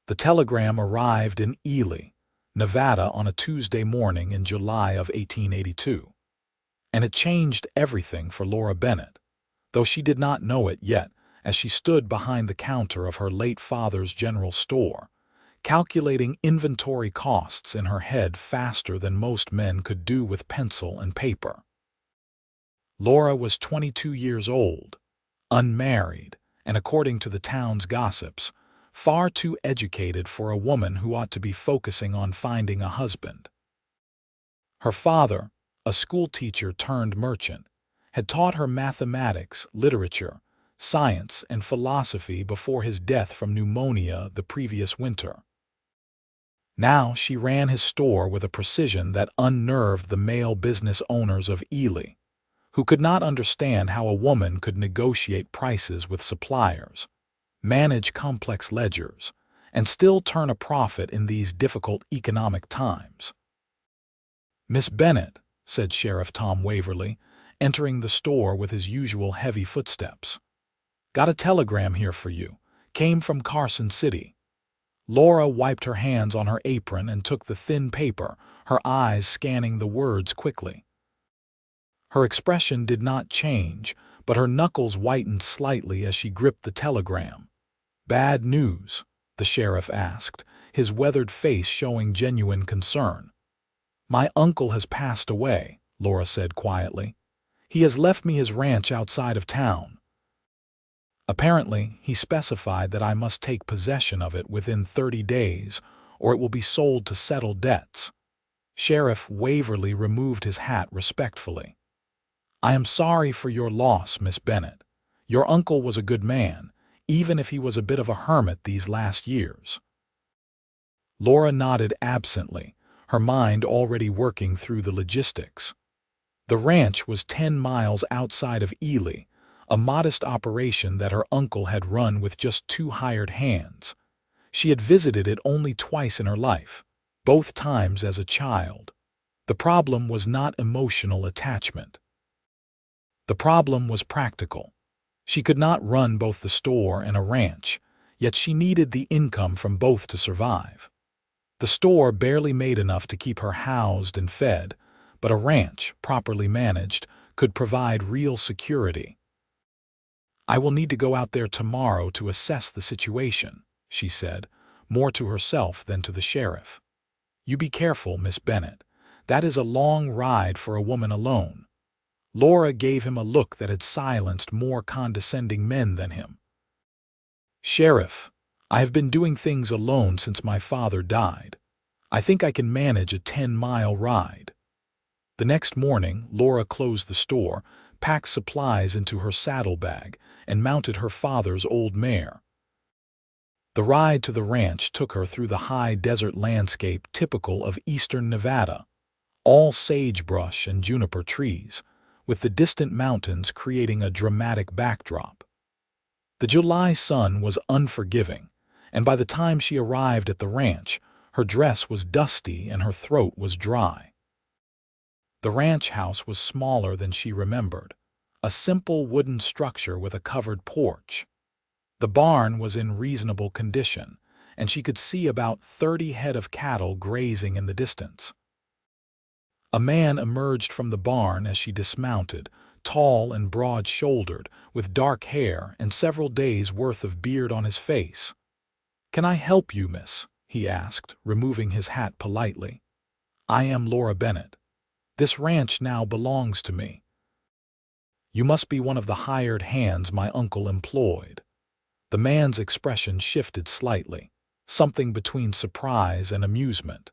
The telegram arrived in Ely, Nevada on a Tuesday morning in July of 1882. And it changed everything for Laura Bennett, though she did not know it yet as she stood behind the counter of her late father's general store, calculating inventory costs in her head faster than most men could do with pencil and paper. Laura was 22 years old, unmarried, and according to the town's gossips, far too educated for a woman who ought to be focusing on finding a husband. Her father, a schoolteacher turned merchant, had taught her mathematics, literature, science, and philosophy before his death from pneumonia the previous winter. Now she ran his store with a precision that unnerved the male business owners of Ely, who could not understand how a woman could negotiate prices with suppliers, manage complex ledgers, and still turn a profit in these difficult economic times. "Miss Bennett," said Sheriff Tom Waverly, entering the store with his usual heavy footsteps. "Got a telegram here for you. Came from Carson City." Laura wiped her hands on her apron and took the thin paper, her eyes scanning the words quickly. Her expression did not change, but her knuckles whitened slightly as she gripped the telegram. "Bad news?" the sheriff asked, his weathered face showing genuine concern. "My uncle has passed away," Laura said quietly. "He has left me his ranch outside of town. Apparently, he specified that I must take possession of it within 30 days, or it will be sold to settle debts." Sheriff Waverly removed his hat respectfully. "I am sorry for your loss, Miss Bennett. Your uncle was a good man, even if he was a bit of a hermit these last years." Laura nodded absently, her mind already working through the logistics. The ranch was 10 miles outside of Ely, a modest operation that her uncle had run with just 2 hired hands. She had visited it only twice in her life, both times as a child. The problem was not emotional attachment. The problem was practical. She could not run both the store and a ranch, yet she needed the income from both to survive. The store barely made enough to keep her housed and fed, but a ranch, properly managed, could provide real security. "I will need to go out there tomorrow to assess the situation," she said, more to herself than to the sheriff. "You be careful, Miss Bennett. That is a long ride for a woman alone." Laura gave him a look that had silenced more condescending men than him. "Sheriff, I have been doing things alone since my father died. I think I can manage a 10-mile ride." The next morning, Laura closed the store, packed supplies into her saddlebag, and mounted her father's old mare. The ride to the ranch took her through the high desert landscape typical of eastern Nevada, all sagebrush and juniper trees, with the distant mountains creating a dramatic backdrop. The July sun was unforgiving, and by the time she arrived at the ranch, her dress was dusty and her throat was dry. The ranch house was smaller than she remembered, a simple wooden structure with a covered porch. The barn was in reasonable condition, and she could see about 30 head of cattle grazing in the distance. A man emerged from the barn as she dismounted, tall and broad-shouldered, with dark hair and several days' worth of beard on his face. "Can I help you, miss?" he asked, removing his hat politely. "I am Laura Bennett. This ranch now belongs to me." "You must be one of the hired hands my uncle employed." The man's expression shifted slightly, something between surprise and amusement.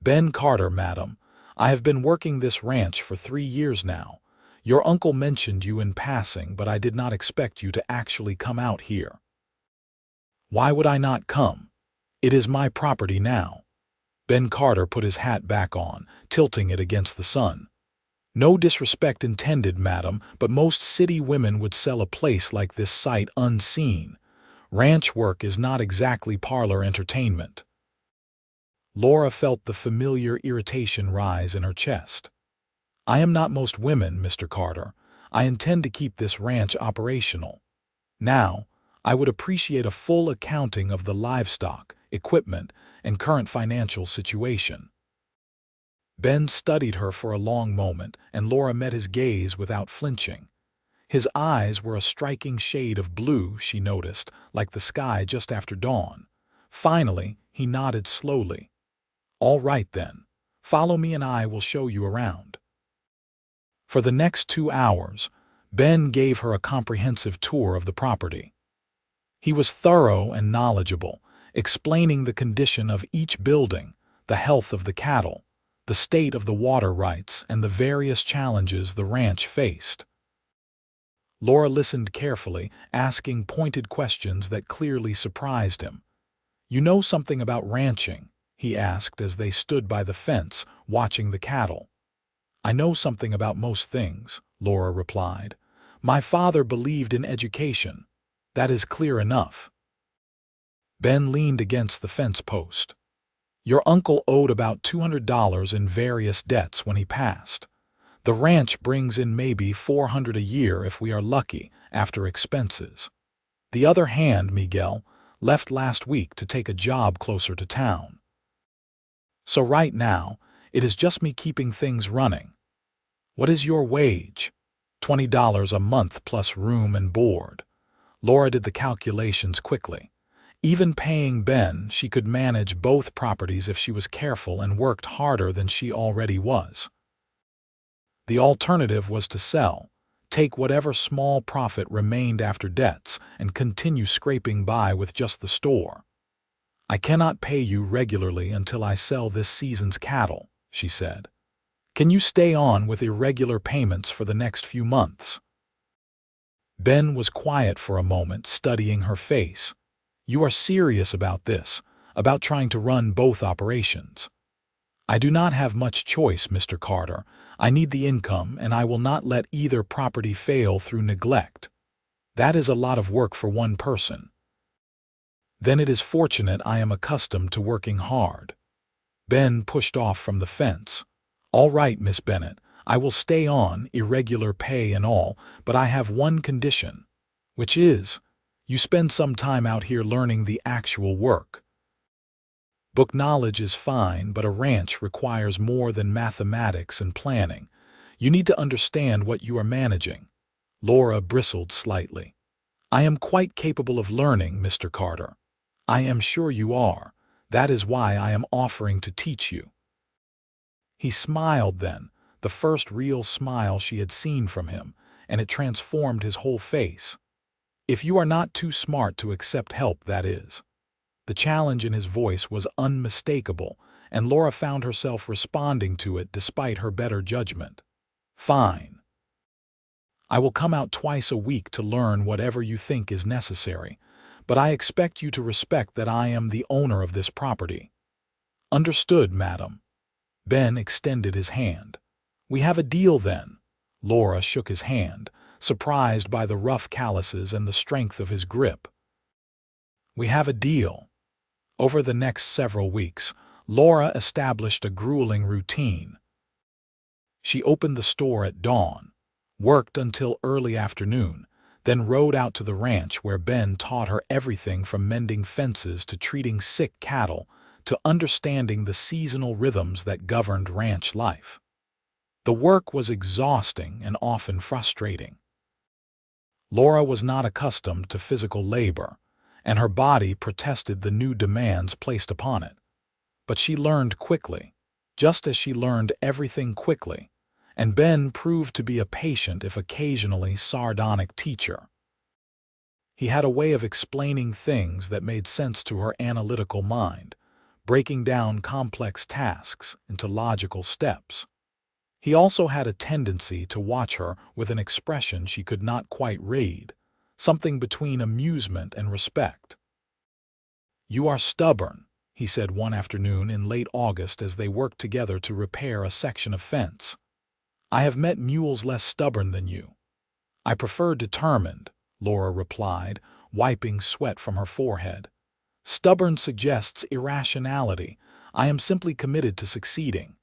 "Ben Carter, madam. I have been working this ranch for 3 years now. Your uncle mentioned you in passing, but I did not expect you to actually come out here." "Why would I not come? It is my property now." Ben Carter put his hat back on, tilting it against the sun. "No disrespect intended, madam, but most city women would sell a place like this sight unseen. Ranch work is not exactly parlor entertainment." Laura felt the familiar irritation rise in her chest. "I am not most women, Mr. Carter. I intend to keep this ranch operational. Now, I would appreciate a full accounting of the livestock, equipment, and current financial situation. Ben studied her for a long moment, and Laura met his gaze without flinching. His eyes were a striking shade of blue, she noticed, like the sky just after dawn. Finally, he nodded slowly. "All right then. Follow me and I will show you around." For the next 2 hours, Ben gave her a comprehensive tour of the property. He was thorough and knowledgeable, explaining the condition of each building, the health of the cattle, the state of the water rights, and the various challenges the ranch faced. Laura listened carefully, asking pointed questions that clearly surprised him. "You know something about ranching?" he asked as they stood by the fence, watching the cattle. "I know something about most things," Laura replied. "My father believed in education. That is clear enough." Ben leaned against the fence post. "Your uncle owed about $200 in various debts when he passed. The ranch brings in maybe $400 a year if we are lucky, after expenses. The other hand, Miguel, left last week to take a job closer to town. So right now, it is just me keeping things running." "What is your wage?" $20 a month plus room and board. Laura did the calculations quickly. Even paying Ben, she could manage both properties if she was careful and worked harder than she already was. The alternative was to sell, take whatever small profit remained after debts, and continue scraping by with just the store. "I cannot pay you regularly until I sell this season's cattle," she said. "Can you stay on with irregular payments for the next few months?" Ben was quiet for a moment, studying her face. "You are serious about this, about trying to run both operations?" "I do not have much choice, Mr. Carter. I need the income, and I will not let either property fail through neglect. That is a lot of work for one person." "Then it is fortunate I am accustomed to working hard." Ben pushed off from the fence. "All right, Miss Bennett, I will stay on, irregular pay and all, but I have one condition, which is, you spend some time out here learning the actual work. Book knowledge is fine, but a ranch requires more than mathematics and planning. You need to understand what you are managing." Laura bristled slightly. "I am quite capable of learning, Mr. Carter." "I am sure you are. That is why I am offering to teach you." He smiled then, the first real smile she had seen from him, and it transformed his whole face. "If you are not too smart to accept help, that is." The challenge in his voice was unmistakable, and Laura found herself responding to it despite her better judgment. "Fine. I will come out twice a week to learn whatever you think is necessary, but I expect you to respect that I am the owner of this property." "Understood, madam." Ben extended his hand. "We have a deal then." Laura shook his hand, surprised by the rough calluses and the strength of his grip. "We have a deal." Over the next several weeks, Laura established a grueling routine. She opened the store at dawn, worked until early afternoon, then rode out to the ranch where Ben taught her everything from mending fences to treating sick cattle to understanding the seasonal rhythms that governed ranch life. The work was exhausting and often frustrating. Laura was not accustomed to physical labor, and her body protested the new demands placed upon it. But she learned quickly, just as she learned everything quickly, and Ben proved to be a patient if occasionally sardonic teacher. He had a way of explaining things that made sense to her analytical mind, breaking down complex tasks into logical steps. He also had a tendency to watch her with an expression she could not quite read, something between amusement and respect. "You are stubborn," he said one afternoon in late August as they worked together to repair a section of fence. "I have met mules less stubborn than you." "I prefer determined," Laura replied, wiping sweat from her forehead. "Stubborn suggests irrationality. I am simply committed to succeeding."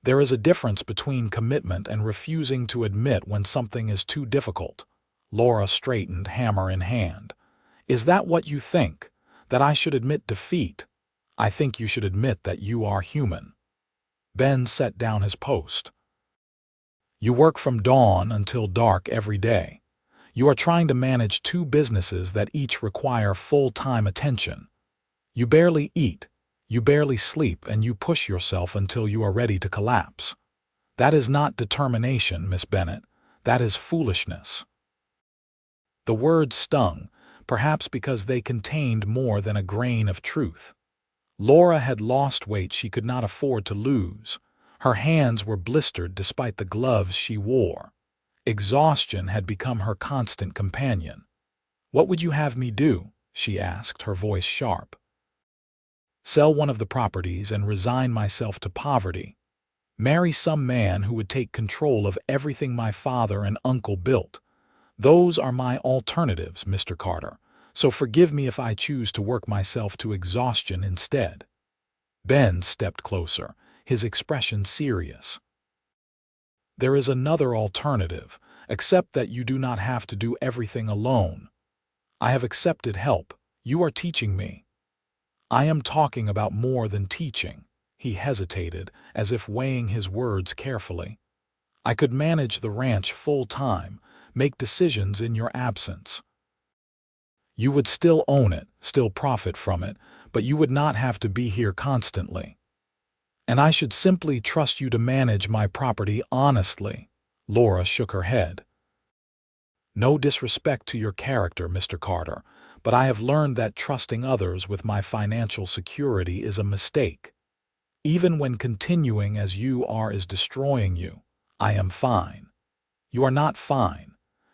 "There is a difference between commitment and refusing to admit when something is too difficult," Laura straightened, hammer in hand. "Is that what you think? That I should admit defeat? I think you should admit that you are human." Ben set down his post. "You work from dawn until dark every day. You are trying to manage two businesses that each require full-time attention. You barely eat, you barely sleep, and you push yourself until you are ready to collapse. That is not determination, Miss Bennet. That is foolishness." The words stung, perhaps because they contained more than a grain of truth. Laura had lost weight she could not afford to lose. Her hands were blistered despite the gloves she wore. Exhaustion had become her constant companion. "What would you have me do?" she asked, her voice sharp. "Sell one of the properties and resign myself to poverty. Marry some man who would take control of everything my father and uncle built. Those are my alternatives, Mr. Carter, so forgive me if I choose to work myself to exhaustion instead." Ben stepped closer, his expression serious. "There is another alternative, except that you do not have to do everything alone. I have accepted help. You are teaching me." "I am talking about more than teaching." He hesitated, as if weighing his words carefully. "I could manage the ranch full-time, make decisions in your absence. You would still own it, still profit from it, but you would not have to be here constantly. And I should simply trust you to manage my property honestly." Laura shook her head. "No disrespect to your character, Mr. Carter, but I have learned that trusting others with my financial security is a mistake. Even when continuing as you are is destroying you, I am fine. You are not fine.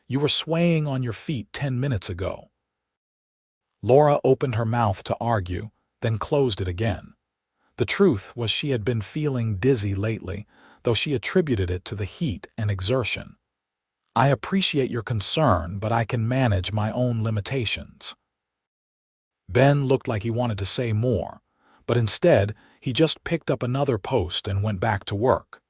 You were swaying on your feet 10 minutes ago." Laura opened her mouth to argue, then closed it again. The truth was she had been feeling dizzy lately, though she attributed it to the heat and exertion. "I appreciate your concern, but I can manage my own limitations." Ben looked like he wanted to say more, but instead he just picked up another post and went back to work.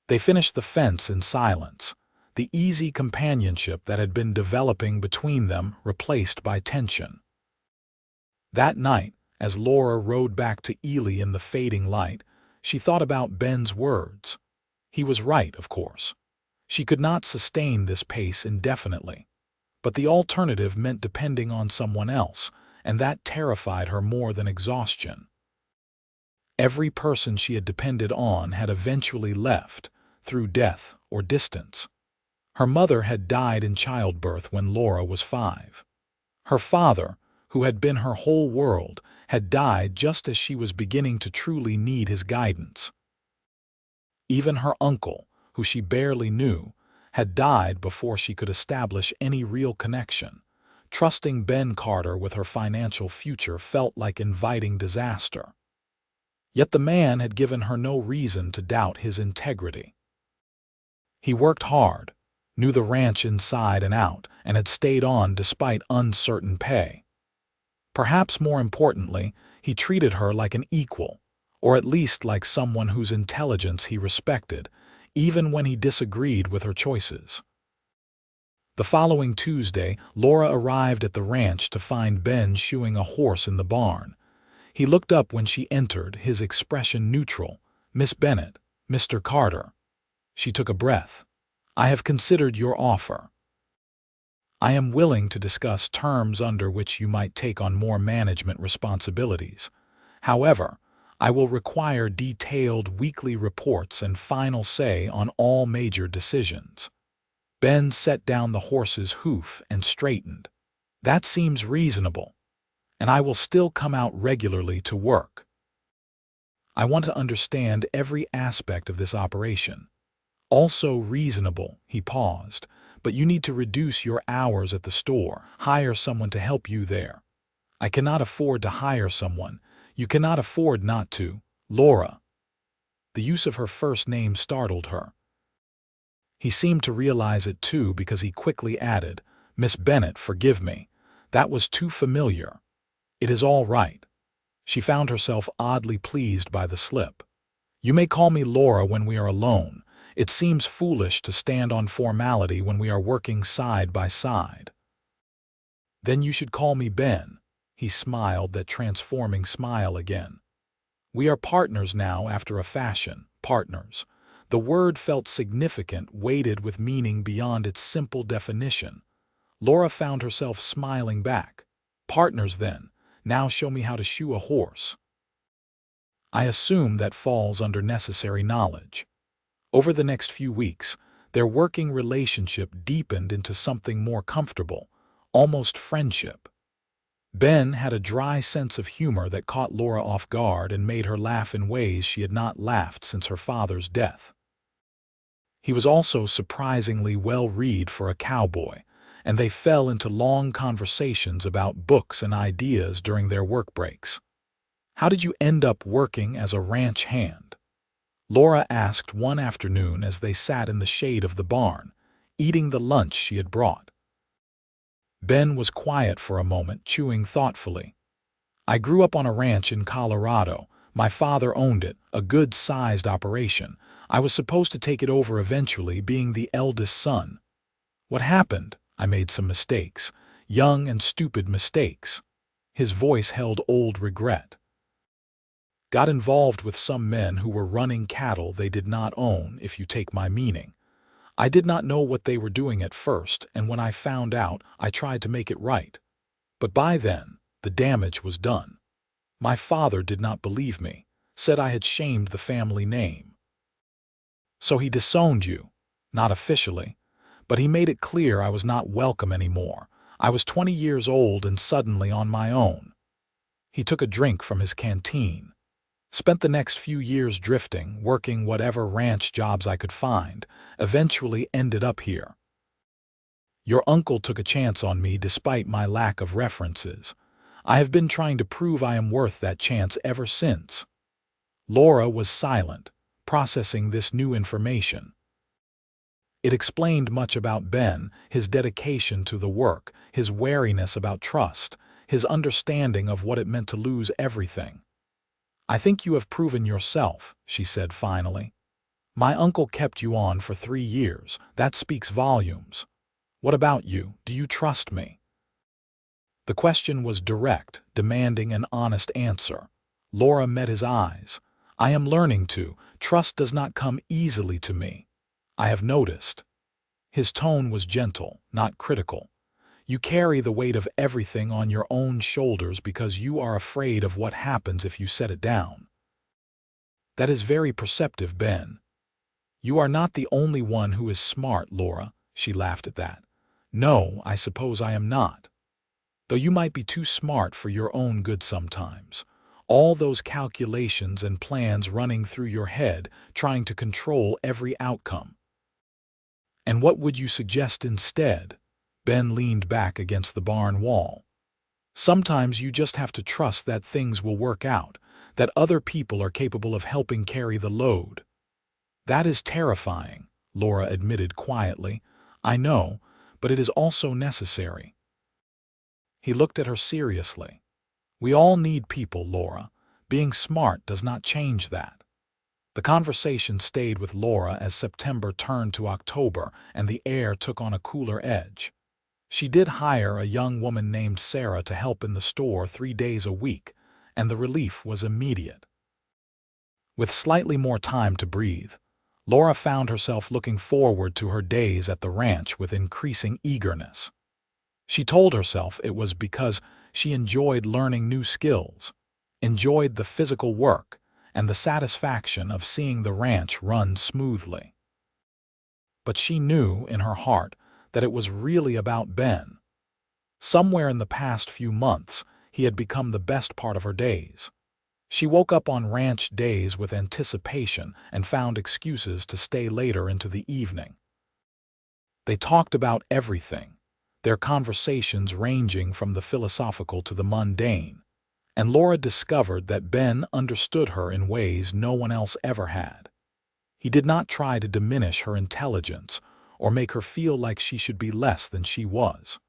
They finished the fence in silence, the easy companionship that had been developing between them replaced by tension. That night, as Laura rode back to Ely in the fading light, she thought about Ben's words. He was right, of course. She could not sustain this pace indefinitely. But the alternative meant depending on someone else, and that terrified her more than exhaustion. Every person she had depended on had eventually left, through death or distance. Her mother had died in childbirth when Laura was 5. Her father, who had been her whole world, had died just as she was beginning to truly need his guidance. Even her uncle, who she barely knew, had died before she could establish any real connection. Trusting Ben Carter with her financial future felt like inviting disaster. Yet the man had given her no reason to doubt his integrity. He worked hard, knew the ranch inside and out, and had stayed on despite uncertain pay. Perhaps more importantly, he treated her like an equal, or at least like someone whose intelligence he respected, even when he disagreed with her choices. The following Tuesday, Laura arrived at the ranch to find Ben shoeing a horse in the barn. He looked up when she entered, his expression neutral. "Miss Bennet, Mr. Carter." She took a breath. "I have considered your offer. I am willing to discuss terms under which you might take on more management responsibilities. However, I will require detailed weekly reports and final say on all major decisions." Ben set down the horse's hoof and straightened. "That seems reasonable, and I will still come out regularly to work. I want to understand every aspect of this operation. Also reasonable," he paused, "but you need to reduce your hours at the store, hire someone to help you there." "I cannot afford to hire someone. You cannot afford not to, Laura." The use of her first name startled her. He seemed to realize it too because he quickly added, "Miss Bennet, forgive me. That was too familiar. It is all right." She found herself oddly pleased by the slip. "You may call me Laura when we are alone. It seems foolish to stand on formality when we are working side by side." "Then you should call me Ben." He smiled that transforming smile again. "We are partners now after a fashion, partners." The word felt significant, weighted with meaning beyond its simple definition. Laura found herself smiling back. "Partners, then. Now show me how to shoe a horse." "I assume that falls under necessary knowledge." Over the next few weeks, their working relationship deepened into something more comfortable, almost friendship. Ben had a dry sense of humor that caught Laura off guard and made her laugh in ways she had not laughed since her father's death. He was also surprisingly well-read for a cowboy, and they fell into long conversations about books and ideas during their work breaks. "How did you end up working as a ranch hand?" Laura asked one afternoon as they sat in the shade of the barn, eating the lunch she had brought. Ben was quiet for a moment, chewing thoughtfully. "I grew up on a ranch in Colorado. My father owned it, a good-sized operation. I was supposed to take it over eventually, being the eldest son. What happened? I made some mistakes. Young and stupid mistakes." His voice held old regret. "Got involved with some men who were running cattle they did not own, if you take my meaning. I did not know what they were doing at first, and when I found out, I tried to make it right. But by then, the damage was done. My father did not believe me, said I had shamed the family name. So he disowned you, not officially, but he made it clear I was not welcome anymore. I was 20 years old and suddenly on my own." He took a drink from his canteen. "Spent the next few years drifting, working whatever ranch jobs I could find, eventually ended up here. Your uncle took a chance on me despite my lack of references. I have been trying to prove I am worth that chance ever since." Laura was silent, processing this new information. It explained much about Ben, his dedication to the work, his wariness about trust, his understanding of what it meant to lose everything. "I think you have proven yourself," she said finally. "My uncle kept you on for 3 years. That speaks volumes. What about you? Do you trust me?" The question was direct, demanding an honest answer. Laura met his eyes. "I am learning to. Trust does not come easily to me. I have noticed." His tone was gentle, not critical. "You carry the weight of everything on your own shoulders because you are afraid of what happens if you set it down." "That is very perceptive, Ben." "You are not the only one who is smart, Laura." She laughed at that. "No, I suppose I am not. Though you might be too smart for your own good sometimes. All those calculations and plans running through your head, trying to control every outcome." "And what would you suggest instead?" Ben leaned back against the barn wall. "Sometimes you just have to trust that things will work out, that other people are capable of helping carry the load." "That is terrifying," Laura admitted quietly. "I know, but it is also necessary." He looked at her seriously. "We all need people, Laura. Being smart does not change that." The conversation stayed with Laura as September turned to October and the air took on a cooler edge. She did hire a young woman named Sarah to help in the store 3 days a week, and the relief was immediate. With slightly more time to breathe, Laura found herself looking forward to her days at the ranch with increasing eagerness. She told herself it was because she enjoyed learning new skills, enjoyed the physical work, and the satisfaction of seeing the ranch run smoothly. But she knew in her heart that it was really about Ben. Somewhere in the past few months, he had become the best part of her days. She woke up on ranch days with anticipation and found excuses to stay later into the evening. They talked about everything, their conversations ranging from the philosophical to the mundane, and Laura discovered that Ben understood her in ways no one else ever had. He did not try to diminish her intelligence or make her feel like she should be less than she was.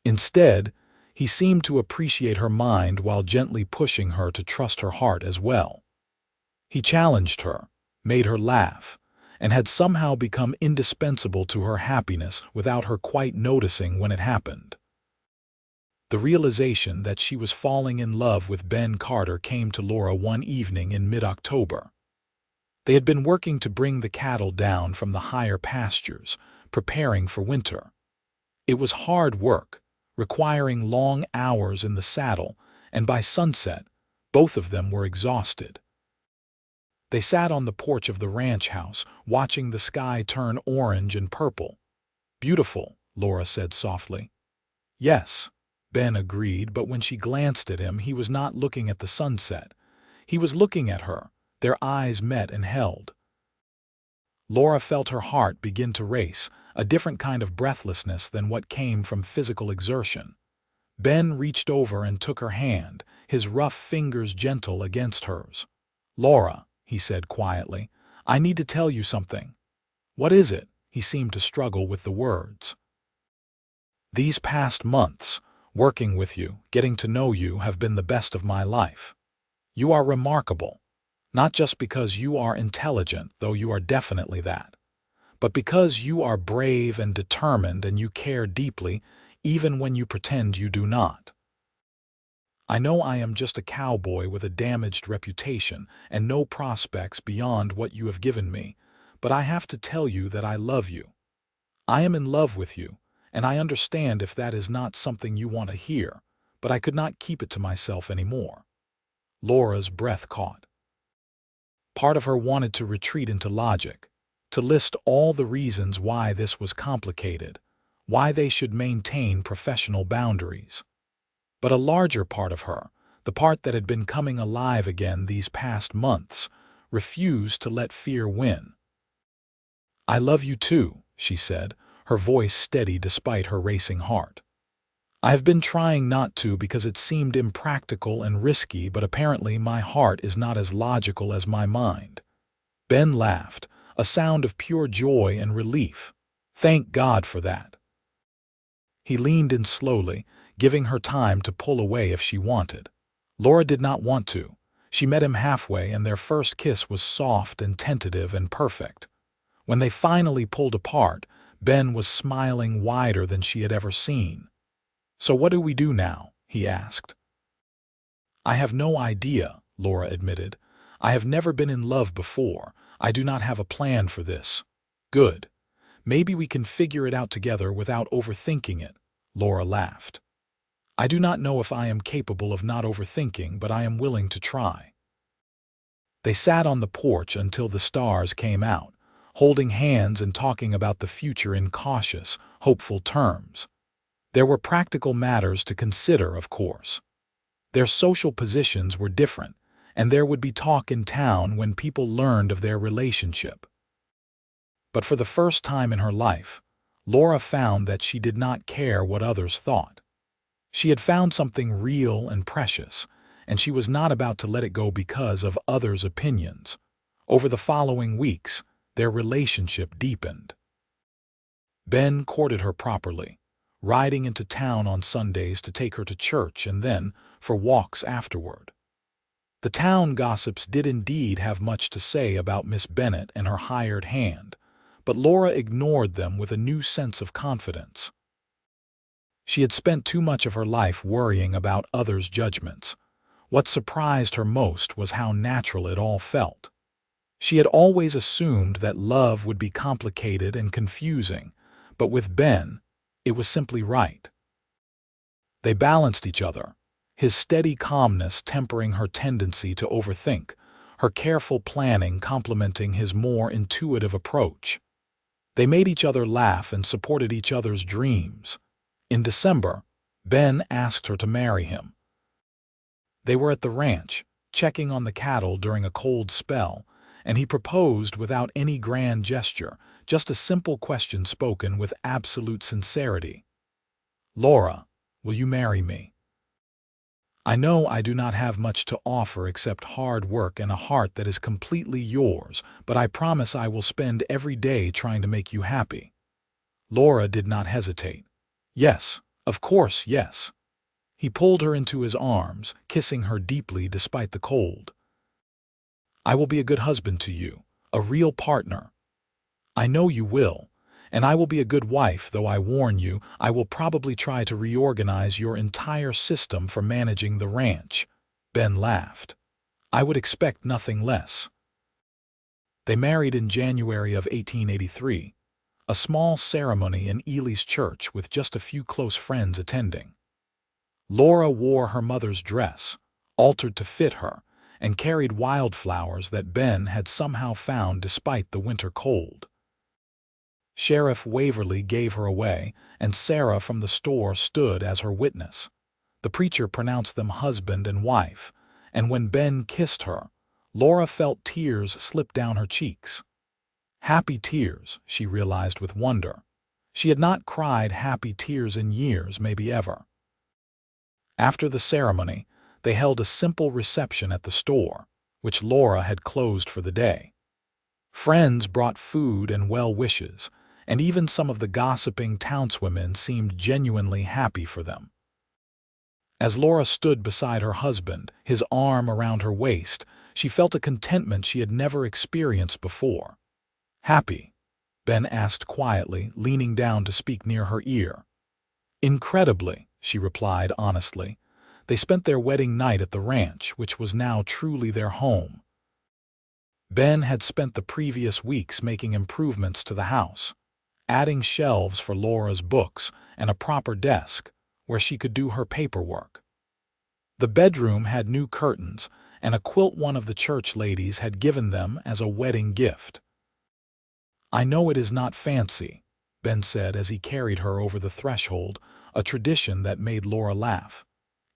Instead, he seemed to appreciate her mind while gently pushing her to trust her heart as well. He challenged her, made her laugh, and had somehow become indispensable to her happiness without her quite noticing when it happened. The realization that she was falling in love with Ben Carter came to Laura one evening in mid-October. They had been working to bring the cattle down from the higher pastures, preparing for winter. It was hard work, requiring long hours in the saddle, and by sunset, both of them were exhausted. They sat on the porch of the ranch house, watching the sky turn orange and purple. "Beautiful," Laura said softly. "Yes," Ben agreed, but when she glanced at him, he was not looking at the sunset. He was looking at her. Their eyes met and held. Laura felt her heart begin to race, a different kind of breathlessness than what came from physical exertion. Ben reached over and took her hand, his rough fingers gentle against hers. "Laura," he said quietly, "I need to tell you something." "What is it?" He seemed to struggle with the words. "These past months, working with you, getting to know you, have been the best of my life. You are remarkable, not just because you are intelligent, though you are definitely that, but because you are brave and determined and you care deeply, even when you pretend you do not. I know I am just a cowboy with a damaged reputation and no prospects beyond what you have given me, but I have to tell you that I love you. I am in love with you, and I understand if that is not something you want to hear, but I could not keep it to myself anymore." Laura's breath caught. Part of her wanted to retreat into logic, to list all the reasons why this was complicated, why they should maintain professional boundaries. But a larger part of her, the part that had been coming alive again these past months, refused to let fear win. "I love you too," she said, her voice steady despite her racing heart. "I have been trying not to because it seemed impractical and risky, but apparently my heart is not as logical as my mind." Ben laughed, a sound of pure joy and relief. "Thank God for that." He leaned in slowly, giving her time to pull away if she wanted. Laura did not want to. She met him halfway, and their first kiss was soft and tentative and perfect. When they finally pulled apart, Ben was smiling wider than she had ever seen. "So what do we do now?" he asked. "I have no idea," Laura admitted. "I have never been in love before. I do not have a plan for this." "Good. Maybe we can figure it out together without overthinking it," Laura laughed. "I do not know if I am capable of not overthinking, but I am willing to try." They sat on the porch until the stars came out, holding hands and talking about the future in cautious, hopeful terms. There were practical matters to consider, of course. Their social positions were different, and there would be talk in town when people learned of their relationship. But for the first time in her life, Laura found that she did not care what others thought. She had found something real and precious, and she was not about to let it go because of others' opinions. Over the following weeks, their relationship deepened. Ben courted her properly, riding into town on Sundays to take her to church and then for walks afterward. The town gossips did indeed have much to say about Miss Bennet and her hired hand, but Laura ignored them with a new sense of confidence. She had spent too much of her life worrying about others' judgments. What surprised her most was how natural it all felt. She had always assumed that love would be complicated and confusing, but with Ben, it was simply right. They balanced each other, his steady calmness tempering her tendency to overthink, her careful planning complementing his more intuitive approach. They made each other laugh and supported each other's dreams. In December, Ben asked her to marry him. They were at the ranch, checking on the cattle during a cold spell, and he proposed without any grand gesture, just a simple question spoken with absolute sincerity. "Laura, will you marry me? I know I do not have much to offer except hard work and a heart that is completely yours, but I promise I will spend every day trying to make you happy." Laura did not hesitate. "Yes, of course, yes." He pulled her into his arms, kissing her deeply despite the cold. "I will be a good husband to you, a real partner." I know you will, and I will be a good wife, though I warn you, I will probably try to reorganize your entire system for managing the ranch." Ben laughed. "I would expect nothing less." They married in January of 1883, a small ceremony in Ely's church with just a few close friends attending. Laura wore her mother's dress, altered to fit her, and carried wildflowers that Ben had somehow found despite the winter cold. Sheriff Waverly gave her away, and Sarah from the store stood as her witness. The preacher pronounced them husband and wife, and when Ben kissed her, Laura felt tears slip down her cheeks. Happy tears, she realized with wonder. She had not cried happy tears in years, maybe ever. After the ceremony, they held a simple reception at the store, which Laura had closed for the day. Friends brought food and well wishes, and even some of the gossiping townswomen seemed genuinely happy for them. As Laura stood beside her husband, his arm around her waist, she felt a contentment she had never experienced before. "Happy?" Ben asked quietly, leaning down to speak near her ear. "Incredibly," she replied honestly. They spent their wedding night at the ranch, which was now truly their home. Ben had spent the previous weeks making improvements to the house, adding shelves for Laura's books and a proper desk where she could do her paperwork. The bedroom had new curtains and a quilt one of the church ladies had given them as a wedding gift. "I know it is not fancy," Ben said as he carried her over the threshold, a tradition that made Laura laugh.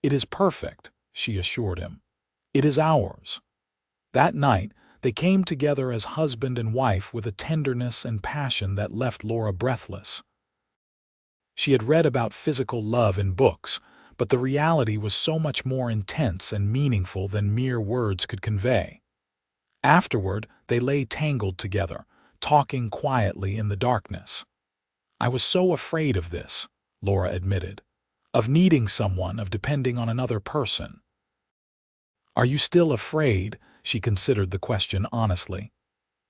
"It is perfect," she assured him. "It is ours." That night, they came together as husband and wife with a tenderness and passion that left Laura breathless. She had read about physical love in books, but the reality was so much more intense and meaningful than mere words could convey. Afterward, they lay tangled together, talking quietly in the darkness. "I was so afraid of this," Laura admitted, "of needing someone, of depending on another person." "Are you still afraid?" She considered the question honestly.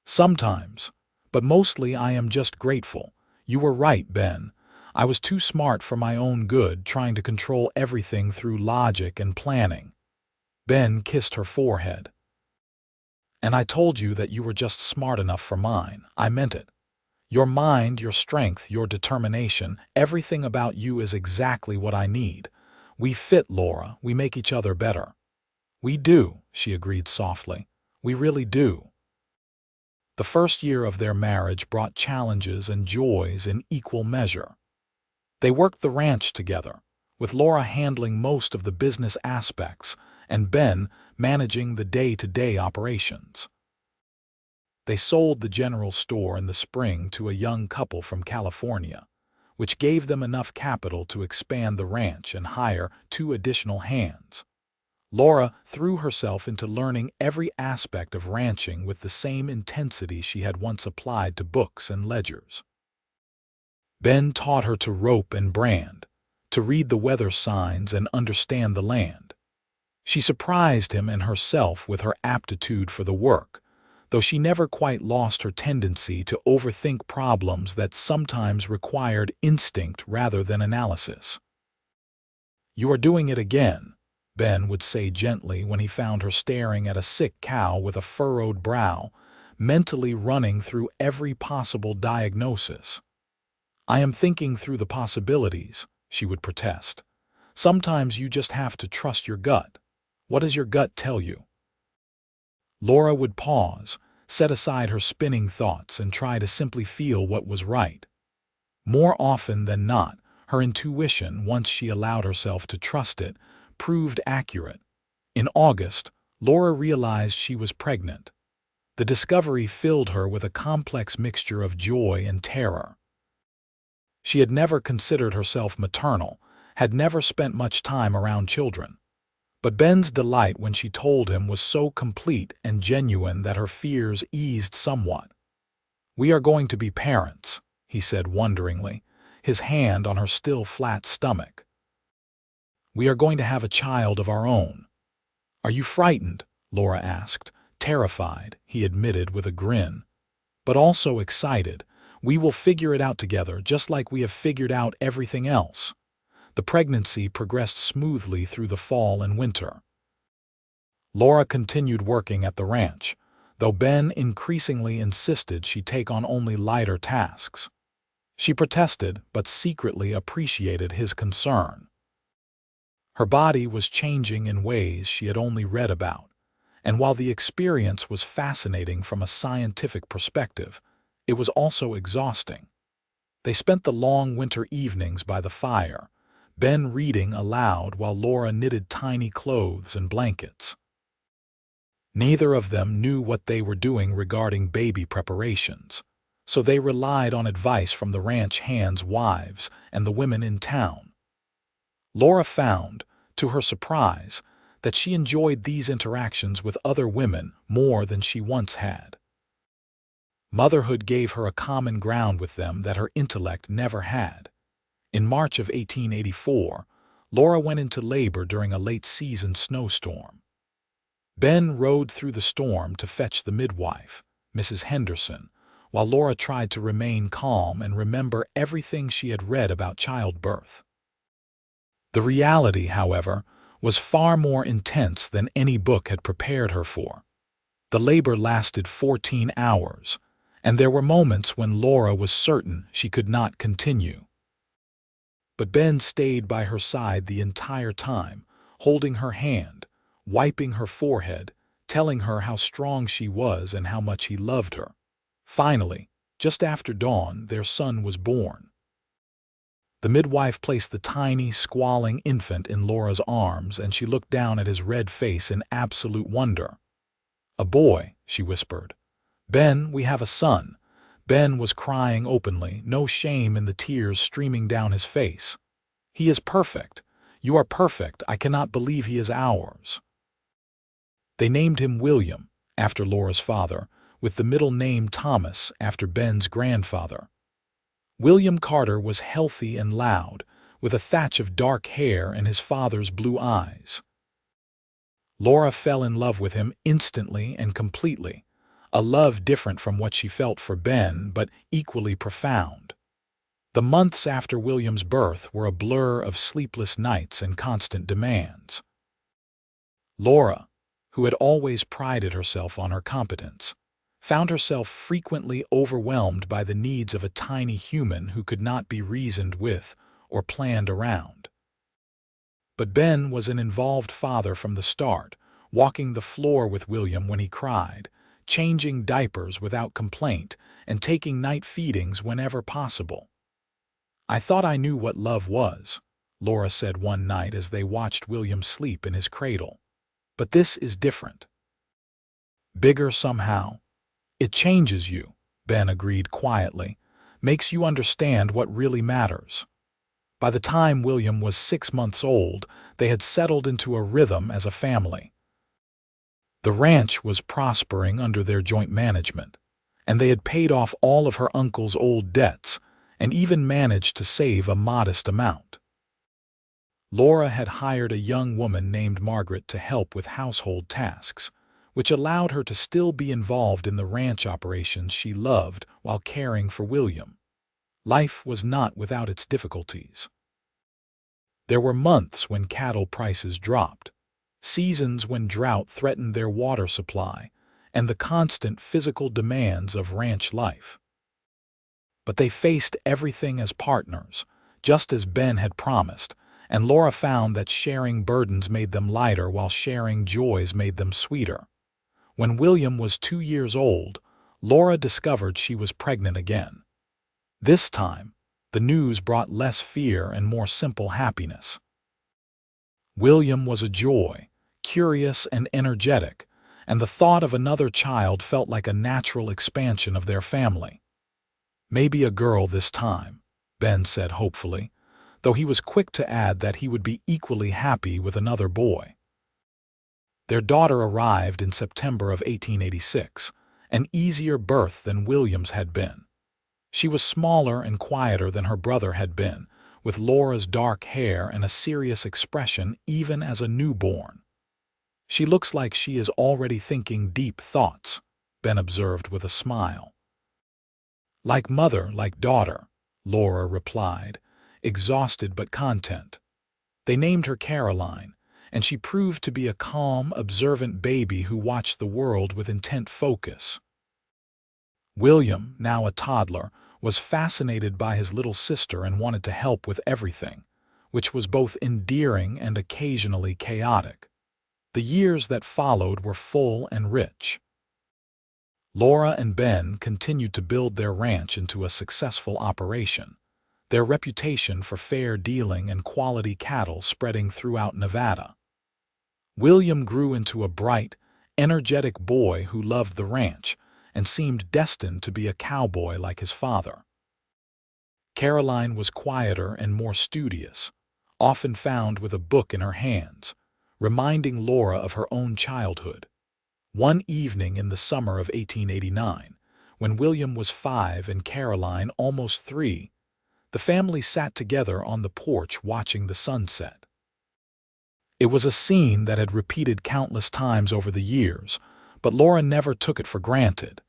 "Sometimes, but mostly I am just grateful. You were right, Ben. I was too smart for my own good, trying to control everything through logic and planning." Ben kissed her forehead. "And I told you that you were just smart enough for mine. I meant it. Your mind, your strength, your determination, everything about you is exactly what I need. We fit, Laura. We make each other better." "We do," she agreed softly. "We really do." The first year of their marriage brought challenges and joys in equal measure. They worked the ranch together, with Laura handling most of the business aspects and Ben managing the day-to-day operations. They sold the general store in the spring to a young couple from California, which gave them enough capital to expand the ranch and hire 2 additional hands. Laura threw herself into learning every aspect of ranching with the same intensity she had once applied to books and ledgers. Ben taught her to rope and brand, to read the weather signs and understand the land. She surprised him and herself with her aptitude for the work, though she never quite lost her tendency to overthink problems that sometimes required instinct rather than analysis. "You are doing it again," Ben would say gently when he found her staring at a sick cow with a furrowed brow, mentally running through every possible diagnosis. "I am thinking through the possibilities," she would protest. "Sometimes you just have to trust your gut. What does your gut tell you?" Laura would pause, set aside her spinning thoughts, and try to simply feel what was right. More often than not, her intuition, once she allowed herself to trust it, proved accurate. In August, Laura realized she was pregnant. The discovery filled her with a complex mixture of joy and terror. She had never considered herself maternal, had never spent much time around children. But Ben's delight when she told him was so complete and genuine that her fears eased somewhat. "We are going to be parents," he said wonderingly, his hand on her still flat stomach. "We are going to have a child of our own." "Are you frightened?" Laura asked. "Terrified," he admitted with a grin. but also excited. We will figure it out together, just like we have figured out everything else. The pregnancy progressed smoothly through the fall and winter. Laura continued working at the ranch, though Ben increasingly insisted she take on only lighter tasks. She protested, but secretly appreciated his concern. Her body was changing in ways she had only read about, and while the experience was fascinating from a scientific perspective, it was also exhausting. They spent the long winter evenings by the fire, Ben reading aloud while Laura knitted tiny clothes and blankets. Neither of them knew what they were doing regarding baby preparations, so they relied on advice from the ranch hands' wives and the women in town. Laura found, to her surprise, that she enjoyed these interactions with other women more than she once had. Motherhood gave her a common ground with them that her intellect never had. In March of 1884, Laura went into labor during a late-season snowstorm. Ben rode through the storm to fetch the midwife, Mrs. Henderson, while Laura tried to remain calm and remember everything she had read about childbirth. The reality, however, was far more intense than any book had prepared her for. The labor lasted 14 hours, and there were moments when Laura was certain she could not continue. But Ben stayed by her side the entire time, holding her hand, wiping her forehead, telling her how strong she was and how much he loved her. Finally, just after dawn, their son was born. The midwife placed the tiny, squalling infant in Laura's arms, and she looked down at his red face in absolute wonder. "A boy," she whispered. "Ben, we have a son." Ben was crying openly, no shame in the tears streaming down his face. "He is perfect. You are perfect. I cannot believe he is ours." They named him William, after Laura's father, with the middle name Thomas, after Ben's grandfather. William Carter was healthy and loud, with a thatch of dark hair and his father's blue eyes. Laura fell in love with him instantly and completely, a love different from what she felt for Ben, but equally profound. The months after William's birth were a blur of sleepless nights and constant demands. Laura, who had always prided herself on her competence, found herself frequently overwhelmed by the needs of a tiny human who could not be reasoned with or planned around. But Ben was an involved father from the start, walking the floor with William when he cried, changing diapers without complaint, and taking night feedings whenever possible. "I thought I knew what love was," Laura said one night as they watched William sleep in his cradle. "But this is different. Bigger somehow. It changes you," Ben agreed quietly, "makes you understand what really matters." By the time William was 6 months old, they had settled into a rhythm as a family. The ranch was prospering under their joint management, and they had paid off all of her uncle's old debts and even managed to save a modest amount. Laura had hired a young woman named Margaret to help with household tasks, which allowed her to still be involved in the ranch operations she loved while caring for William. Life was not without its difficulties. There were months when cattle prices dropped, seasons when drought threatened their water supply, and the constant physical demands of ranch life. But they faced everything as partners, just as Ben had promised, and Laura found that sharing burdens made them lighter while sharing joys made them sweeter. When William was 2 years old, Laura discovered she was pregnant again. This time, the news brought less fear and more simple happiness. William was a joy, curious and energetic, and the thought of another child felt like a natural expansion of their family. "Maybe a girl this time," Ben said hopefully, though he was quick to add that he would be equally happy with another boy. Their daughter arrived in September of 1886, an easier birth than William's had been. She was smaller and quieter than her brother had been, with Laura's dark hair and a serious expression even as a newborn. "She looks like she is already thinking deep thoughts," Ben observed with a smile. Like mother, like daughter, Laura replied, exhausted but content. They named her Caroline, and she proved to be a calm, observant baby who watched the world with intent focus. William, now a toddler, was fascinated by his little sister and wanted to help with everything, which was both endearing and occasionally chaotic. The years that followed were full and rich. Laura and Ben continued to build their ranch into a successful operation, their reputation for fair dealing and quality cattle spreading throughout Nevada. William grew into a bright, energetic boy who loved the ranch and seemed destined to be a cowboy like his father. Caroline was quieter and more studious, often found with a book in her hands, reminding Laura of her own childhood. One evening in the summer of 1889, when William was 5 and Caroline almost 3, the family sat together on the porch watching the sunset. It was a scene that had repeated countless times over the years, but Laura never took it for granted.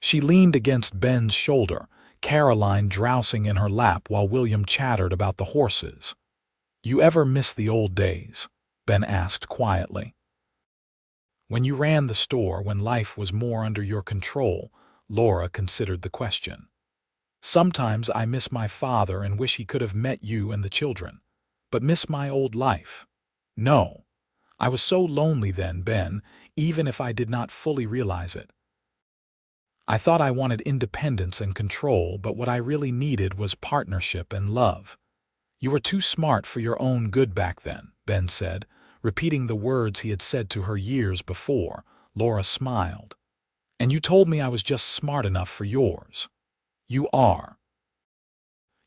She leaned against Ben's shoulder, Caroline drowsing in her lap while William chattered about the horses. "You ever miss the old days?" Ben asked quietly. "When you ran the store, when life was more under your control," Laura considered the question. "Sometimes I miss my father and wish he could have met you and the children. But miss my old life? No. I was so lonely then, Ben, even if I did not fully realize it. I thought I wanted independence and control, but what I really needed was partnership and love. You were too smart for your own good back then," Ben said, repeating the words he had said to her years before. Laura smiled. "And you told me I was just smart enough for yours. You are.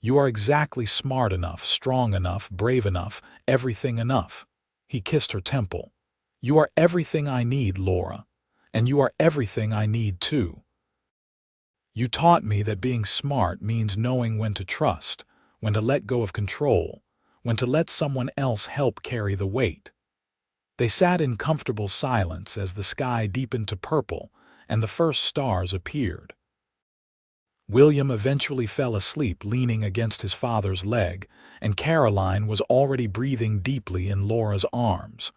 You are exactly smart enough, strong enough, brave enough, everything enough." He kissed her temple. "You are everything I need, Laura. And you are everything I need too. You taught me that being smart means knowing when to trust, when to let go of control, when to let someone else help carry the weight." They sat in comfortable silence as the sky deepened to purple and the first stars appeared. William eventually fell asleep leaning against his father's leg, and Caroline was already breathing deeply in Laura's arms.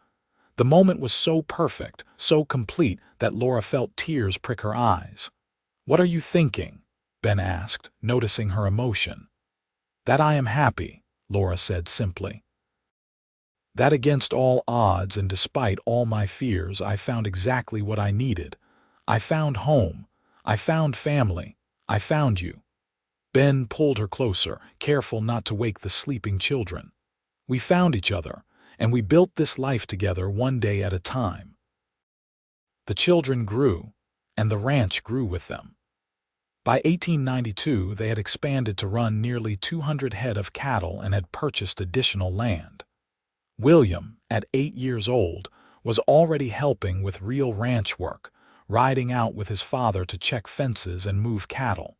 The moment was so perfect, so complete, that Laura felt tears prick her eyes. "What are you thinking?" Ben asked, noticing her emotion. "That I am happy," Laura said simply. "That against all odds and despite all my fears, I found exactly what I needed. I found home. I found family. I found you." Ben pulled her closer, careful not to wake the sleeping children. "We found each other, and we built this life together one day at a time." The children grew, and the ranch grew with them. By 1892, they had expanded to run nearly 200 head of cattle and had purchased additional land. William, at 8 years old, was already helping with real ranch work, riding out with his father to check fences and move cattle.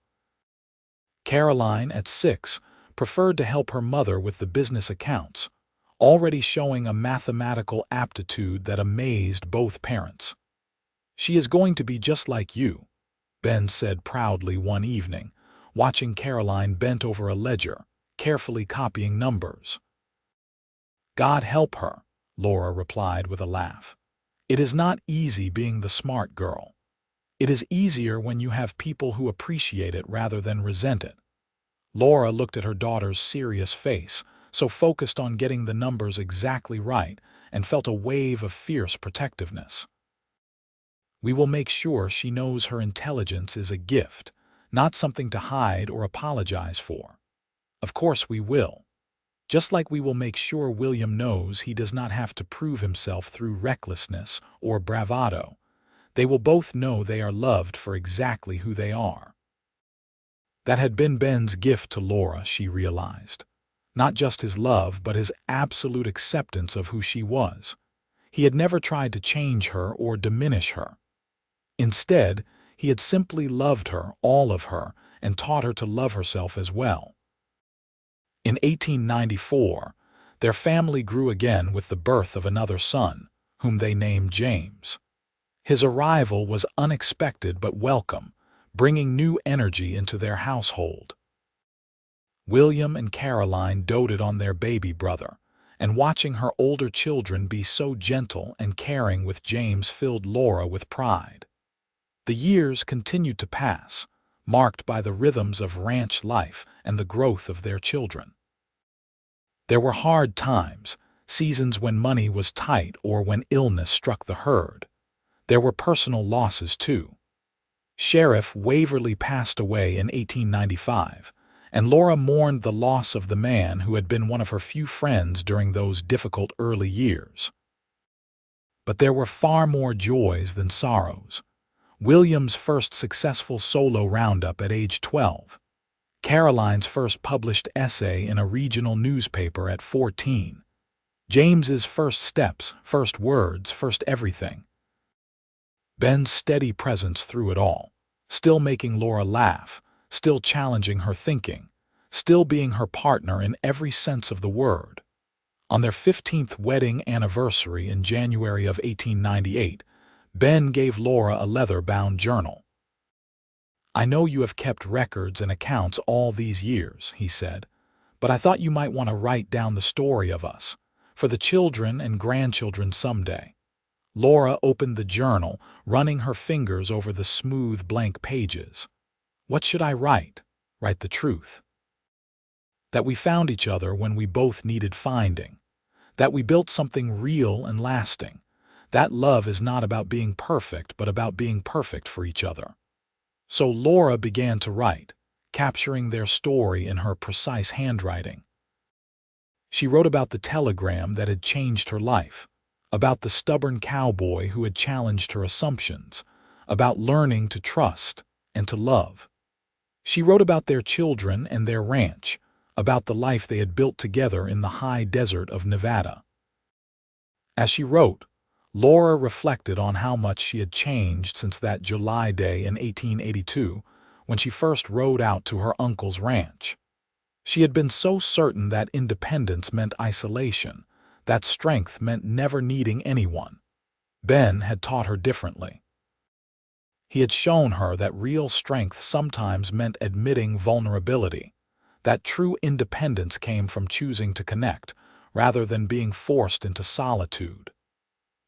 Caroline, at 6, preferred to help her mother with the business accounts, already showing a mathematical aptitude that amazed both parents. "She is going to be just like you," Ben said proudly one evening, watching Caroline bent over a ledger, carefully copying numbers. "God help her," Laura replied with a laugh. "It is not easy being the smart girl. It is easier when you have people who appreciate it rather than resent it." Laura looked at her daughter's serious face, so focused on getting the numbers exactly right, and felt a wave of fierce protectiveness. "We will make sure she knows her intelligence is a gift, not something to hide or apologize for. Of course we will. Just like we will make sure William knows he does not have to prove himself through recklessness or bravado. They will both know they are loved for exactly who they are." That had been Ben's gift to Laura, she realized. Not just his love, but his absolute acceptance of who she was. He had never tried to change her or diminish her. Instead, he had simply loved her, all of her, and taught her to love herself as well. In 1894, their family grew again with the birth of another son, whom they named James. His arrival was unexpected but welcome, bringing new energy into their household. William and Caroline doted on their baby brother, and watching her older children be so gentle and caring with James filled Laura with pride. The years continued to pass, marked by the rhythms of ranch life and the growth of their children. There were hard times, seasons when money was tight or when illness struck the herd. There were personal losses, too. Sheriff Waverly passed away in 1895, and Laura mourned the loss of the man who had been one of her few friends during those difficult early years. But there were far more joys than sorrows. William's first successful solo roundup at age 12. Caroline's first published essay in a regional newspaper at 14. James's first steps, first words, first everything. Ben's steady presence through it all, still making Laura laugh, still challenging her thinking, still being her partner in every sense of the word. On their 15th wedding anniversary in January of 1898, Ben gave Laura a leather-bound journal. "I know you have kept records and accounts all these years," he said, "but I thought you might want to write down the story of us, for the children and grandchildren someday." Laura opened the journal, running her fingers over the smooth, blank pages. "What should I write? Write the truth. That we found each other when we both needed finding. That we built something real and lasting. That love is not about being perfect, but about being perfect for each other." So Laura began to write, capturing their story in her precise handwriting. She wrote about the telegram that had changed her life, about the stubborn cowboy who had challenged her assumptions, about learning to trust and to love. She wrote about their children and their ranch, about the life they had built together in the high desert of Nevada. As she wrote, Laura reflected on how much she had changed since that July day in 1882, when she first rode out to her uncle's ranch. She had been so certain that independence meant isolation, that strength meant never needing anyone. Ben had taught her differently. He had shown her that real strength sometimes meant admitting vulnerability, that true independence came from choosing to connect, rather than being forced into solitude.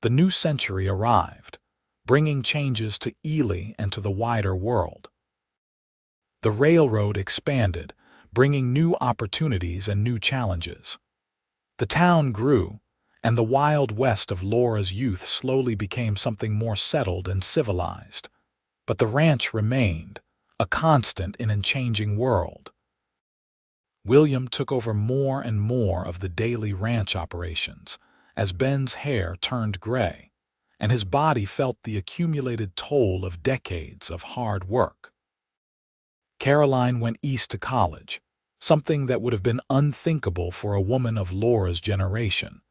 The new century arrived, bringing changes to Ely and to the wider world. The railroad expanded, bringing new opportunities and new challenges. The town grew, and the wild west of Laura's youth slowly became something more settled and civilized. But the ranch remained, a constant in a changing world. William took over more and more of the daily ranch operations, as Ben's hair turned gray, and his body felt the accumulated toll of decades of hard work. Caroline went east to college, something that would have been unthinkable for a woman of Laura's generation,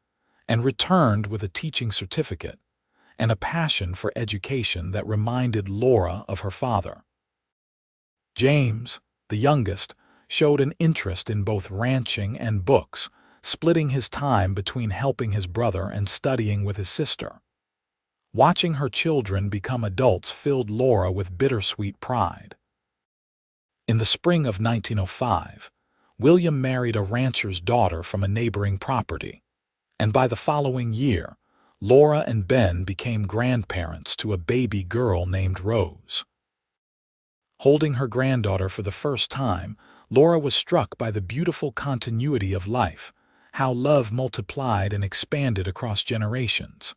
and returned with a teaching certificate and a passion for education that reminded Laura of her father. James, the youngest, showed an interest in both ranching and books, splitting his time between helping his brother and studying with his sister. Watching her children become adults filled Laura with bittersweet pride. In the spring of 1905, William married a rancher's daughter from a neighboring property, and by the following year, Laura and Ben became grandparents to a baby girl named Rose. Holding her granddaughter for the first time, Laura was struck by the beautiful continuity of life, how love multiplied and expanded across generations.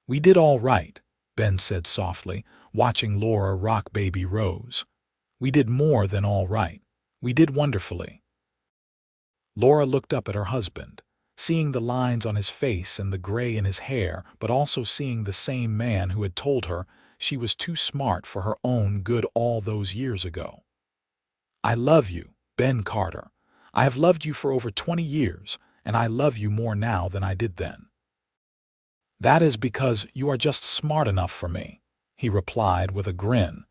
"We did all right," Ben said softly, watching Laura rock baby Rose. "We did more than all right. We did wonderfully." Laura looked up at her husband, seeing the lines on his face and the gray in his hair, but also seeing the same man who had told her she was too smart for her own good all those years ago. "I love you, Ben Carter. I have loved you for over 20 years, and I love you more now than I did then." "That is because you are just smart enough for me," he replied with a grin,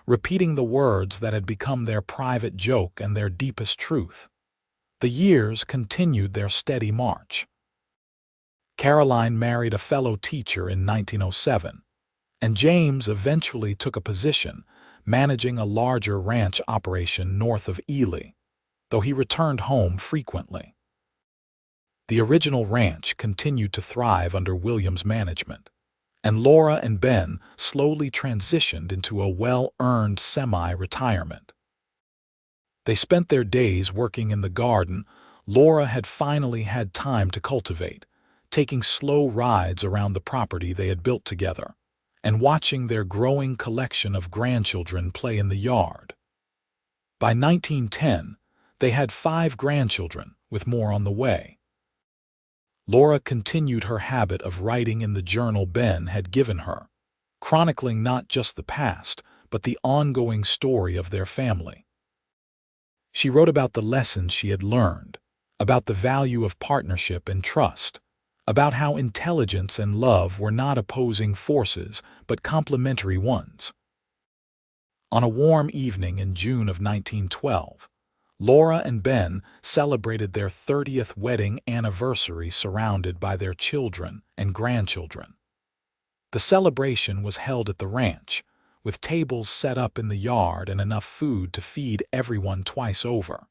repeating the words that had become their private joke and their deepest truth. The years continued their steady march. Caroline married a fellow teacher in 1907, and James eventually took a position, managing a larger ranch operation north of Ely, though he returned home frequently. The original ranch continued to thrive under William's management, and Laura and Ben slowly transitioned into a well-earned semi-retirement. They spent their days working in the garden Laura had finally had time to cultivate, taking slow rides around the property they had built together, and watching their growing collection of grandchildren play in the yard. By 1910, they had 5 grandchildren, with more on the way. Laura continued her habit of writing in the journal Ben had given her, chronicling not just the past, but the ongoing story of their family. She wrote about the lessons she had learned, about the value of partnership and trust, about how intelligence and love were not opposing forces but complementary ones. On a warm evening in June of 1912, Laura and Ben celebrated their 30th wedding anniversary surrounded by their children and grandchildren. The celebration was held at the ranch, with tables set up in the yard and enough food to feed everyone twice over.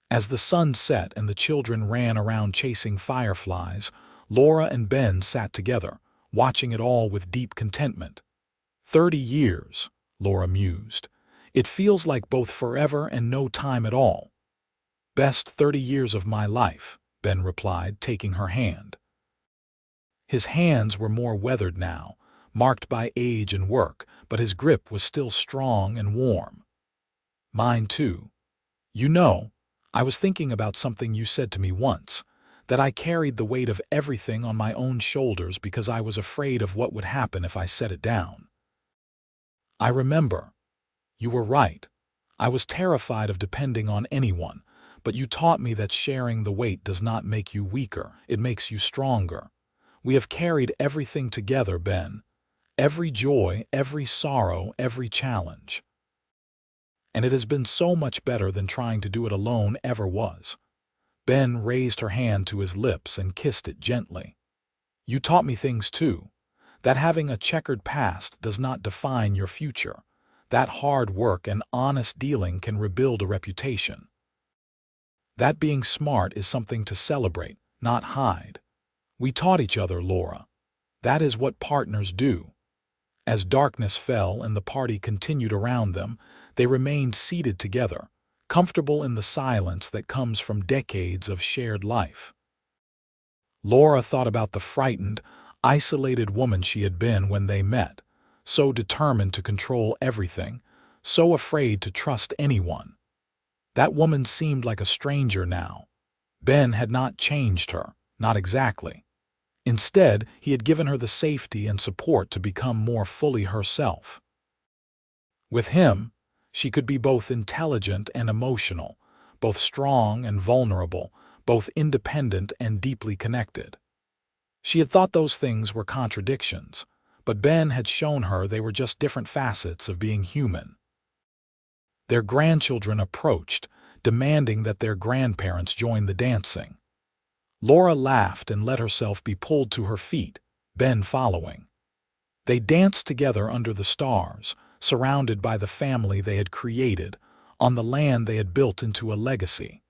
As the sun set and the children ran around chasing fireflies, Laura and Ben sat together, watching it all with deep contentment. 30 years, Laura mused. It feels like both forever and no time at all. Best 30 years of my life, Ben replied, taking her hand. His hands were more weathered now, marked by age and work, but his grip was still strong and warm. Mine too. You know, I was thinking about something you said to me once, that I carried the weight of everything on my own shoulders because I was afraid of what would happen if I set it down. I remember. You were right. I was terrified of depending on anyone, but you taught me that sharing the weight does not make you weaker, it makes you stronger. We have carried everything together, Ben. Every joy, every sorrow, every challenge. And it has been so much better than trying to do it alone ever was. Ben raised her hand to his lips and kissed it gently. You taught me things too, that having a checkered past does not define your future, that hard work and honest dealing can rebuild a reputation. That being smart is something to celebrate, not hide. We taught each other, Laura. That is what partners do. As darkness fell and the party continued around them, they remained seated together, comfortable in the silence that comes from decades of shared life. Laura thought about the frightened, isolated woman she had been when they met, so determined to control everything, so afraid to trust anyone. That woman seemed like a stranger now. Ben had not changed her, not exactly. Instead, he had given her the safety and support to become more fully herself. With him, she could be both intelligent and emotional, both strong and vulnerable, both independent and deeply connected. She had thought those things were contradictions, but Ben had shown her they were just different facets of being human. Their grandchildren approached, demanding that their grandparents join the dancing. Laura laughed and let herself be pulled to her feet, Ben following. They danced together under the stars, surrounded by the family they had created, on the land they had built into a legacy.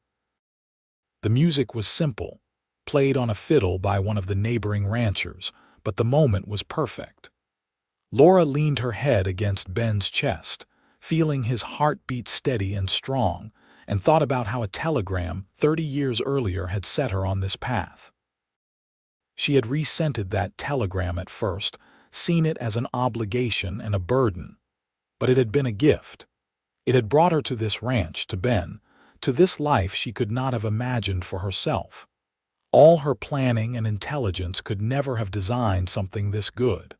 The music was simple, played on a fiddle by one of the neighboring ranchers, but the moment was perfect. Laura leaned her head against Ben's chest, feeling his heartbeat steady and strong, and thought about how a telegram 30 years earlier had set her on this path. She had resented that telegram at first, seen it as an obligation and a burden. But it had been a gift. It had brought her to this ranch, to Ben, to this life she could not have imagined for herself. All her planning and intelligence could never have designed something this good.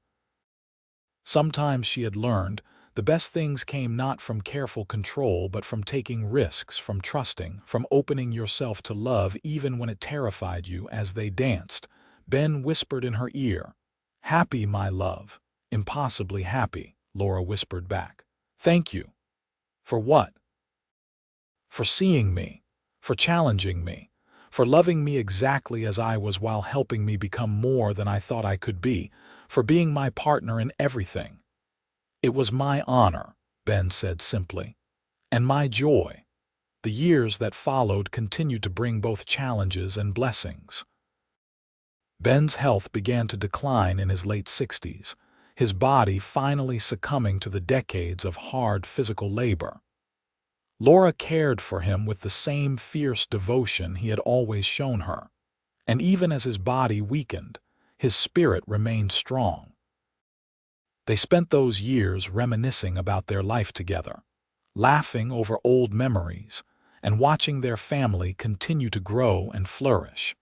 Sometimes she had learned, the best things came not from careful control but from taking risks, from trusting, from opening yourself to love even when it terrified you. As they danced, Ben whispered in her ear, "Happy, my love." "Impossibly happy," Laura whispered back. "Thank you." "For what?" "For seeing me, for challenging me, for loving me exactly as I was while helping me become more than I thought I could be, for being my partner in everything. It was my honor, Ben said simply. "And my joy." The years that followed continued to bring both challenges and blessings. Ben's health began to decline in his late 60s, his body finally succumbing to the decades of hard physical labor. Laura cared for him with the same fierce devotion he had always shown her, and even as his body weakened, his spirit remained strong. They spent those years reminiscing about their life together, laughing over old memories, and watching their family continue to grow and flourish.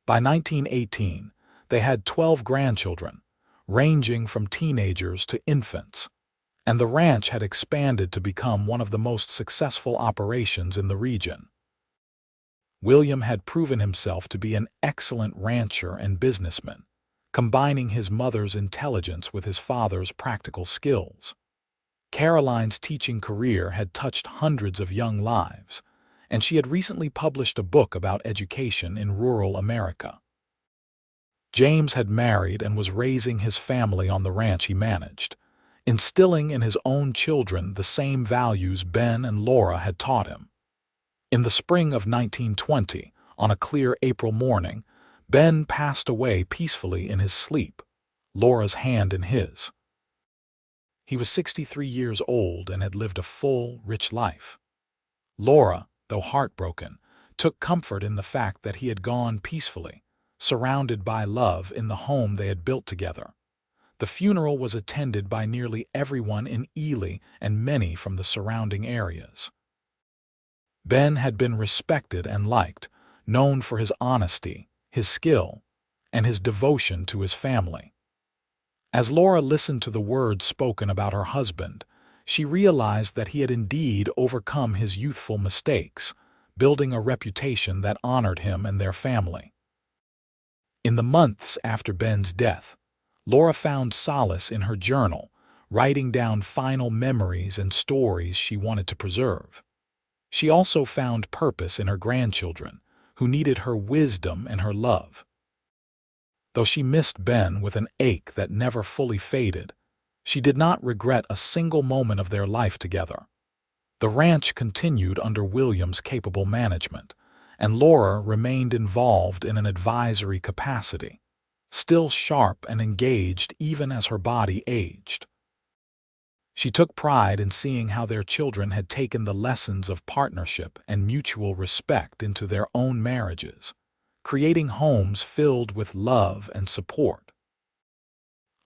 By 1918, they had 12 grandchildren, ranging from teenagers to infants, and the ranch had expanded to become one of the most successful operations in the region. William had proven himself to be an excellent rancher and businessman, combining his mother's intelligence with his father's practical skills. Caroline's teaching career had touched hundreds of young lives, and she had recently published a book about education in rural America. James had married and was raising his family on the ranch he managed, instilling in his own children the same values Ben and Laura had taught him. In the spring of 1920, on a clear April morning, Ben passed away peacefully in his sleep, Laura's hand in his. He was 63 years old and had lived a full, rich life. Laura, though heartbroken, took comfort in the fact that he had gone peacefully, surrounded by love in the home they had built together. The funeral was attended by nearly everyone in Ely and many from the surrounding areas. Ben had been respected and liked, known for his honesty, his skill, and his devotion to his family. As Laura listened to the words spoken about her husband, she realized that he had indeed overcome his youthful mistakes, building a reputation that honored him and their family. In the months after Ben's death, Laura found solace in her journal, writing down final memories and stories she wanted to preserve. She also found purpose in her grandchildren, who needed her wisdom and her love. Though she missed Ben with an ache that never fully faded, she did not regret a single moment of their life together. The ranch continued under William's capable management, and Laura remained involved in an advisory capacity, still sharp and engaged even as her body aged. She took pride in seeing how their children had taken the lessons of partnership and mutual respect into their own marriages, creating homes filled with love and support.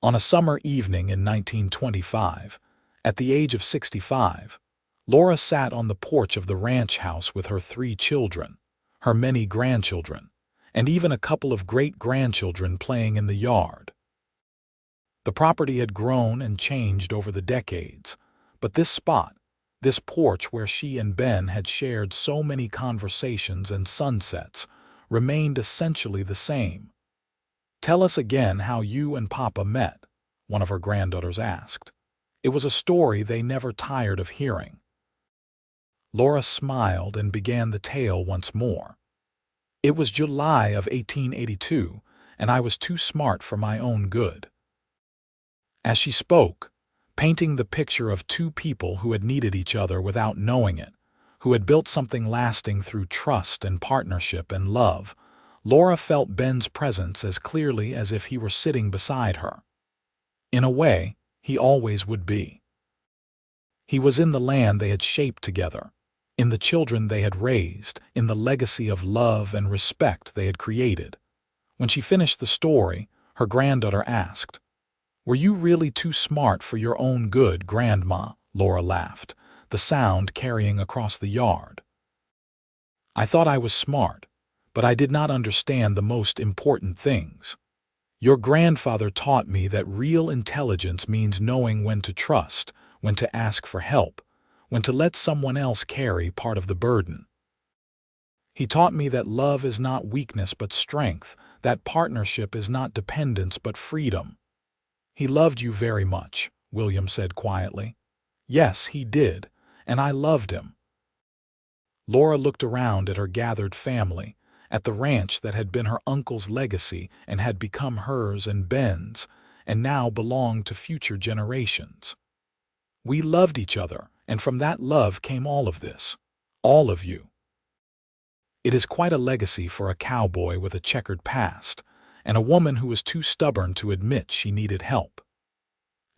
On a summer evening in 1925, at the age of 65, Laura sat on the porch of the ranch house with her 3 children, her many grandchildren, and even a couple of great-grandchildren playing in the yard. The property had grown and changed over the decades, but this spot, this porch where she and Ben had shared so many conversations and sunsets, remained essentially the same. "Tell us again how you and Papa met," one of her granddaughters asked. It was a story they never tired of hearing. Laura smiled and began the tale once more. "It was July of 1882, and I was too smart for my own good." As she spoke, painting the picture of 2 people who had needed each other without knowing it, who had built something lasting through trust and partnership and love, Laura felt Ben's presence as clearly as if he were sitting beside her. In a way, he always would be. He was in the land they had shaped together, in the children they had raised, in the legacy of love and respect they had created. When she finished the story, her granddaughter asked, "Were you really too smart for your own good, Grandma?" Laura laughed, the sound carrying across the yard. "I thought I was smart, but I did not understand the most important things. Your grandfather taught me that real intelligence means knowing when to trust, when to ask for help, when to let someone else carry part of the burden. He taught me that love is not weakness but strength, that partnership is not dependence but freedom." "He loved you very much," William said quietly. "Yes, he did, and I loved him." Laura looked around at her gathered family, at the ranch that had been her uncle's legacy and had become hers and Ben's, and now belonged to future generations. We loved each other, and from that love came all of this. All of you. It is quite a legacy for a cowboy with a checkered past, and a woman who was too stubborn to admit she needed help.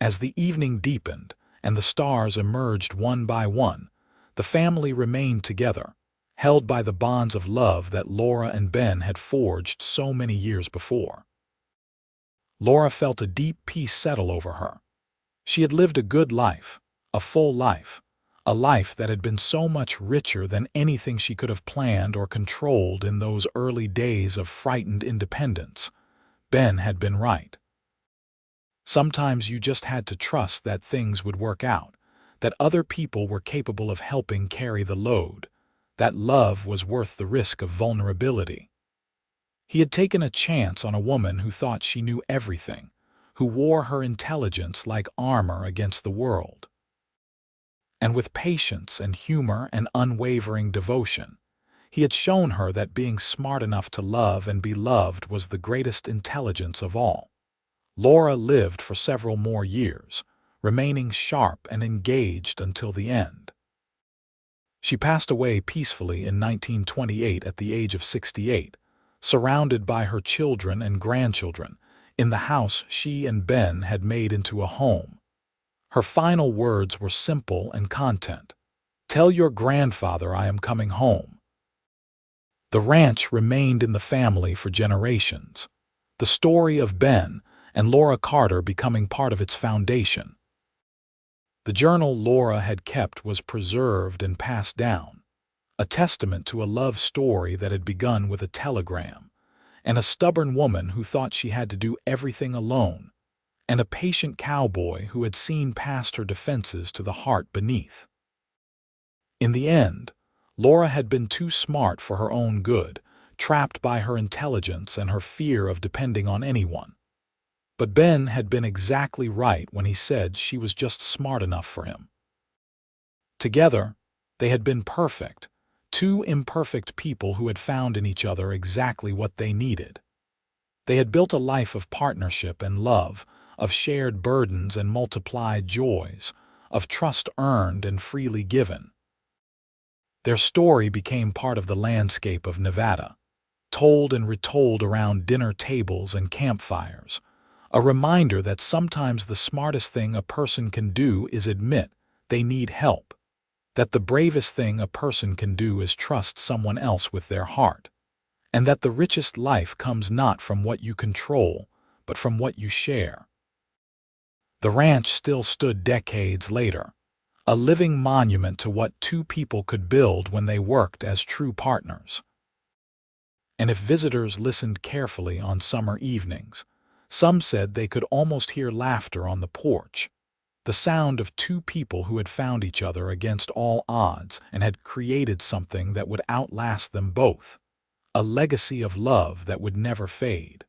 As the evening deepened and the stars emerged one by one, the family remained together, held by the bonds of love that Laura and Ben had forged so many years before. Laura felt a deep peace settle over her. She had lived a good life, a full life, a life that had been so much richer than anything she could have planned or controlled in those early days of frightened independence. Ben had been right. Sometimes you just had to trust that things would work out, that other people were capable of helping carry the load, that love was worth the risk of vulnerability. He had taken a chance on a woman who thought she knew everything, who wore her intelligence like armor against the world. And with patience and humor and unwavering devotion, he had shown her that being smart enough to love and be loved was the greatest intelligence of all. Laura lived for several more years, remaining sharp and engaged until the end. She passed away peacefully in 1928 at the age of 68, surrounded by her children and grandchildren, in the house she and Ben had made into a home. Her final words were simple and content. "Tell your grandfather I am coming home." The ranch remained in the family for generations, the story of Ben and Laura Carter becoming part of its foundation. The journal Laura had kept was preserved and passed down, a testament to a love story that had begun with a telegram, and a stubborn woman who thought she had to do everything alone, and a patient cowboy who had seen past her defenses to the heart beneath. In the end, Laura had been too smart for her own good, trapped by her intelligence and her fear of depending on anyone. But Ben had been exactly right when he said she was just smart enough for him. Together, they had been perfect, two imperfect people who had found in each other exactly what they needed. They had built a life of partnership and love, of shared burdens and multiplied joys, of trust earned and freely given. Their story became part of the landscape of Nevada, told and retold around dinner tables and campfires, a reminder that sometimes the smartest thing a person can do is admit they need help, that the bravest thing a person can do is trust someone else with their heart, and that the richest life comes not from what you control, but from what you share. The ranch still stood decades later, a living monument to what two people could build when they worked as true partners. And if visitors listened carefully on summer evenings, some said they could almost hear laughter on the porch, the sound of two people who had found each other against all odds and had created something that would outlast them both, a legacy of love that would never fade.